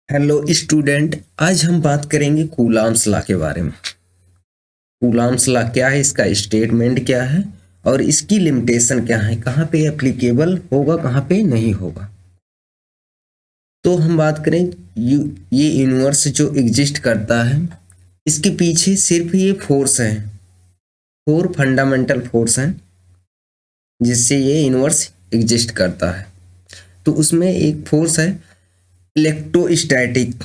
Hello student, आज हम बात करेंगे कूलाम्स लॉ के बारे में। कूलाम्स लॉ क्या है, इसका स्टेटमेंट क्या है और इसकी लिमिटेशन क्या है, कहाँ पे एप्लीकेबल होगा, कहाँ पे नहीं होगा। तो हम बात करें ये यूनिवर्स जो एग्जिस्ट करता है, इसके पीछे सिर्फ ये फोर्स है, फोर फंडामेंटल फोर्स हैं जिससे ये यूनिवर्स एग्जिस्ट करता है। तो उसमें एक फोर्स है इलेक्ट्रोस्टैटिक,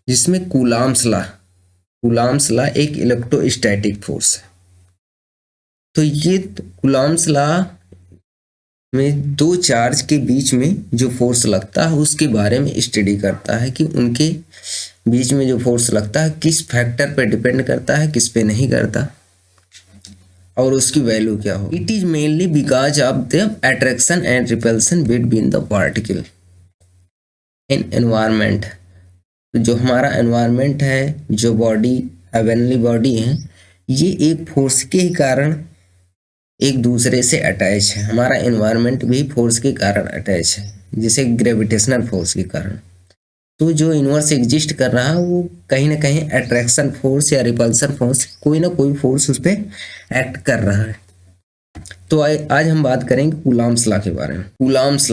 जिसमें कूलाम्स लॉ एक इलेक्ट्रोस्टैटिक फोर्स है। तो ये कूलाम्स लॉ में दो चार्ज के बीच में जो फोर्स लगता है उसके बारे में स्टडी करता है कि उनके बीच में जो फोर्स लगता है किस फैक्टर पर डिपेंड करता है, किस पे नहीं करता, और उसकी वैल्यू क्या हो। It is mainly because of the attraction and repulsion between the particle in environment. जो हमारा एनवायरनमेंट है, जो बॉडी हेवनली बॉडी है, ये एक फोर्स के ही कारण एक दूसरे से अटैच है। हमारा एनवायरनमेंट भी फोर्स के कारण अटैच है, जैसे ग्रेविटेशनल फोर्स के कारण। तो जो यूनिवर्स एग्जिस्ट कर रहा है वो कहीं ना कहीं अट्रैक्शन फोर्स या रिपल्सन फोर्स, कोई ना कोई फोर्स उस पर एक्ट कर रहा है। तो आज हम बात करेंगे कूलाम्स लॉ के बारे में। कूलाम्स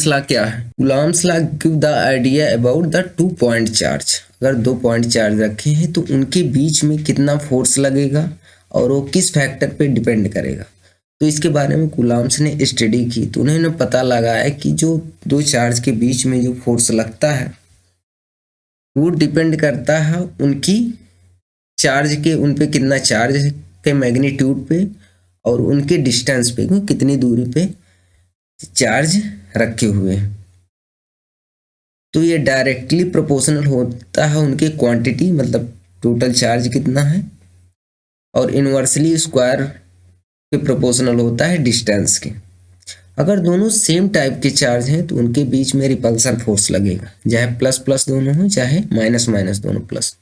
लॉ क्या है? Coulombs law give the idea about the 2 point charge. अगर 2 पॉइंट चार्ज रखे हैं तो उनके बीच में कितना फोर्स लगेगा और वो किस फैक्टर पे डिपेंड करेगा। तो इसके बारे में कूलाम्स ने स्टडी की, तो उन्होंने पता लगाया कि जो दो चार्ज के बीच में जो फोर्स लगता है वो डिपेंड करता है उनकी चार्ज के, उन पे कितना चार्ज के मैग्नीट्यूड पे और उनके डिस्टेंस पे, कितनी दूरी पे चार्ज रखे हुए हैं। तो ये डायरेक्टली प्रोपोर्शनल होता है उनके क्वांटिटी, मतलब टोटल चार्ज कितना है, और इनवर्सली स्क्वायर के प्रोपोर्शनल होता है डिस्टेंस के। अगर दोनों सेम टाइप के चार्ज हैं तो उनके बीच में रिपल्सन फोर्स लगेगा, चाहे प्लस प्लस दोनों हो चाहे माइनस माइनस दोनों प्लस।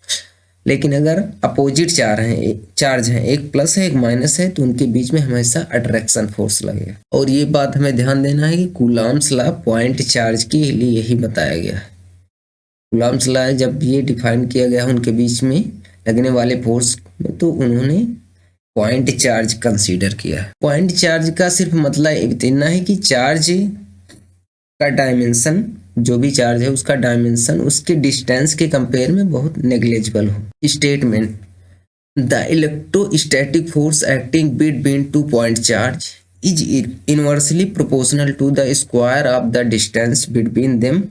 लेकिन अगर अपोजिट चार्ज हैं, एक प्लस है एक माइनस है, तो उनके बीच में हमेशा अट्रैक्शन फोर्स लगेगा। और ये बात हमें ध्यान देना है कि कूलाम्स लॉ पॉइंट चार्ज के लिए यही बताया गया है। कूलाम्स लॉ जब ये डिफाइन किया गया उनके बीच में लगने वाले फोर्स में, तो उन्होंने पॉइंट चार्ज कंसीडर किया है। पॉइंट चार्ज का सिर्फ मतलब इतना है कि चार्ज का डायमेंशन, जो भी चार्ज है उसका डायमेंशन उसके डिस्टेंस के कंपेयर में बहुत नेग्लिजिबल हो। Statement: the electrostatic force acting between 2 point charge is inversely proportional to the square of the distance between them,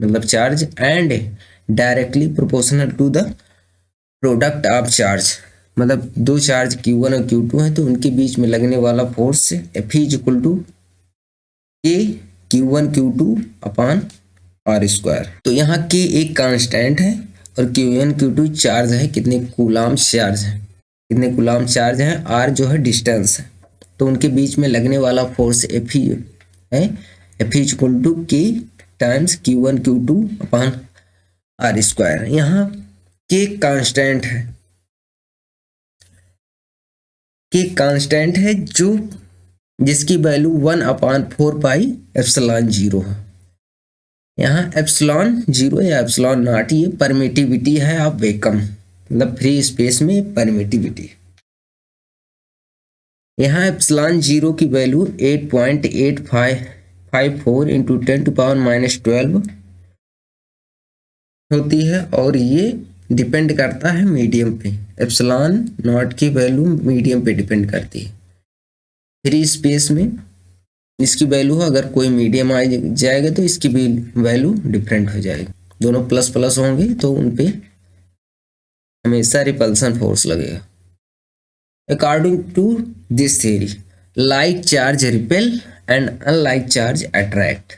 मतलब charge, and directly proportional to the product of charge. मतलब दो charge Q1 और Q2 है तो उनके बीच में लगने वाला force F is equal to K Q1 Q2 upon R square. तो यहाँ K एक कांस्टेंट है और Q1 Q2 चार्ज है, कितने कूलाम चार्ज है, कितने कूलाम चार्ज है, R जो है डिस्टेंस है। तो उनके बीच में लगने वाला फोर्स F ही है, F is equal to K times Q1 Q2 upon R square. यहाँ K कांस्टेंट है, कि कांस्टेंट है जो जिसकी वैल्यू 1/4 पाई एप्सिलॉन 0 है। यहाँ एप्सिलॉन 0 या एप्सिलॉन नॉट ये परमिटिविटी है ऑफ वैक्यूम, मतलब फ्री स्पेस में परमिटिविटी। यहाँ एप्सिलॉन 0 की वैल्यू 8.854 इंटू 10⁻⁻12 होती है और ये डिपेंड करता है मीडियम पे। एप्सिलॉन नॉट की वैल्यू मीडियम पे डिपेंड करती है। फ्री स्पेस में इसकी वैल्यू अगर कोई मीडियम आ जाएगा तो इसकी भी वैल्यू डिफरेंट हो जाएगी। दोनों प्लस प्लस होंगे तो उन पे हमेशा रिपल्सन फोर्स लगेगा। According to this theory, like charge repel and unlike charge attract.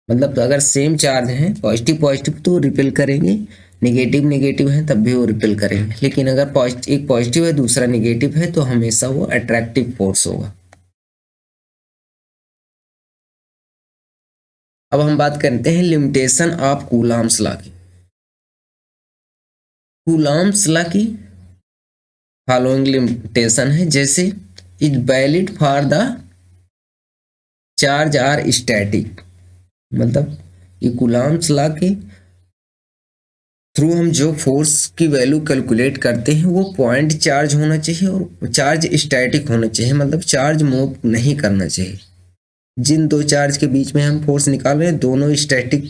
मतलब अगर सेम चार्ज है, पॉजिटिव पॉजिटिव तो रिपेल करेंगे, नेगेटिव नेगेटिव है तब भी वो रिपेल करेंगे। लेकिन अगर एक पॉजिटिव है दूसरा नेगेटिव है तो हमेशा वो अट्रैक्टिव फोर्स होगा। अब हम बात करते हैं लिमिटेशन ऑफ कूलाम्स लॉ की। कूलाम्स लॉ की फॉलोइंग लिमिटेशन है, जैसे is valid for the charge are static. मतलब ये कूलाम्स लॉ के थ्रू हम जो फोर्स की वैल्यू कैलकुलेट करते हैं वो पॉइंट चार्ज होना चाहिए और चार्ज स्टैटिक होना चाहिए, मतलब चार्ज मूव नहीं करना चाहिए। जिन दो चार्ज के बीच में हम फोर्स निकाल रहे हैं दोनों स्टैटिक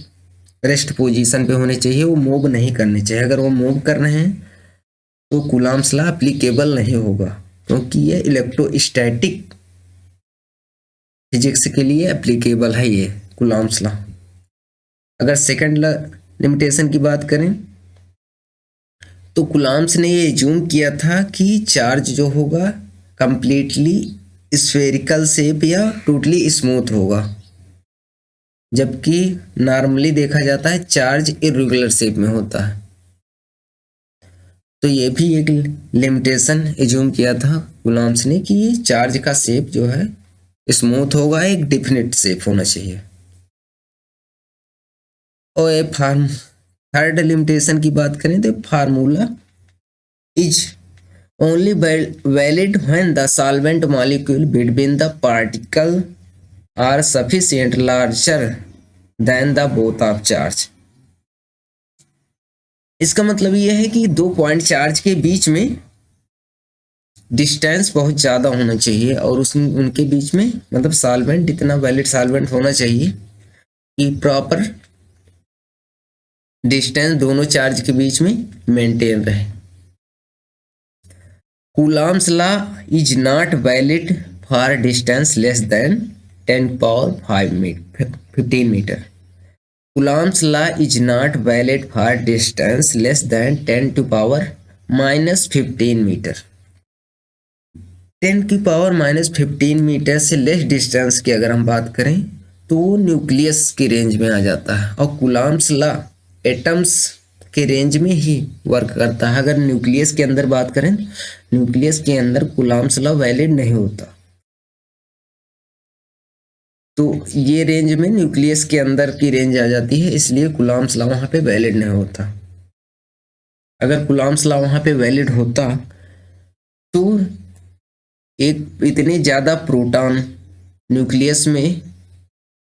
रेस्ट पोजीशन पे होने चाहिए, वो मूव नहीं करने चाहिए। अगर वो मूव कर रहे हैं तो कूलॉम्स लॉ एप्लीकेबल नहीं होगा, क्योंकि ये इलेक्ट्रोस्टैटिक फिजिक्स के लिए एप्लीकेबल है ये कूलॉम्स लॉ। अगर सेकंड लिमिटेशन की बात करें तो कूलॉम्स ने ये एज्यूम किया था कि चार्ज जो होगा कंप्लीटली स्फेरिकल शेप या टोटली स्मूथ होगा, जबकि नॉर्मली देखा जाता है चार्ज इरेगुलर शेप में होता है। तो ये भी एक लिमिटेशन एज्यूम किया था कूलॉम्स ने कि ये चार्ज का शेप जो है स्मूथ होगा, एक डिफिनिट शेप होना चाहिए। और ये थर्ड लिमिटेशन की बात करें तो formula is only valid when the solvent molecule between the particle are sufficient larger than the both of charge. इसका मतलब यह है कि दो पॉइंट चार्ज के बीच में डिस्टेंस बहुत ज़्यादा होना चाहिए और उनके बीच में मतलब सॉल्वेंट इतना वैलिड सॉल्वेंट होना चाहिए कि प्रॉपर डिस्टेंस दोनों चार्ज के बीच में मेंटेन रहे। Coulomb's law is not valid for distance less than 10⁵15 metre. Coulomb's law is not valid for distance less than 10⁻⁻15 metre. 10⁻⁻15 metre से लेस डिस्टेंस की अगर हम बात करें तो वो न्यूक्लियस की रेंज में आ जाता है, और कूलॉम्स लॉ एटम्स के रेंज में ही वर्क करता है। अगर न्यूक्लियस के अंदर बात करें, न्यूक्लियस के अंदर कूलॉम्स लॉ वैलिड नहीं होता। तो ये रेंज में न्यूक्लियस के अंदर की रेंज आ जाती है, इसलिए कूलॉम्स लॉ वहाँ पे वैलिड नहीं होता। अगर कूलॉम्स लॉ वहाँ पे वैलिड होता तो एक इतने ज़्यादा प्रोटॉन न्यूक्लियस में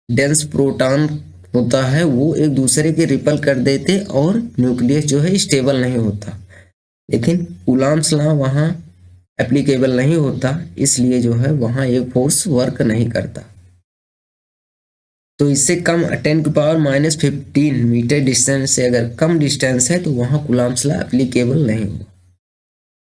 डेंस प्रोटॉन होता है वो एक दूसरे के रिपल कर देते और न्यूक्लियस जो है स्टेबल नहीं होता। लेकिन कूलॉम्स लॉ वहाँ एप्लीकेबल नहीं होता, इसलिए जो है वहाँ ये फोर्स वर्क नहीं करता। तो इससे कम 10⁻⁻15 मीटर डिस्टेंस से अगर कम डिस्टेंस है तो वहाँ कूलॉम्स लॉ एप्लीकेबल नहीं होगा।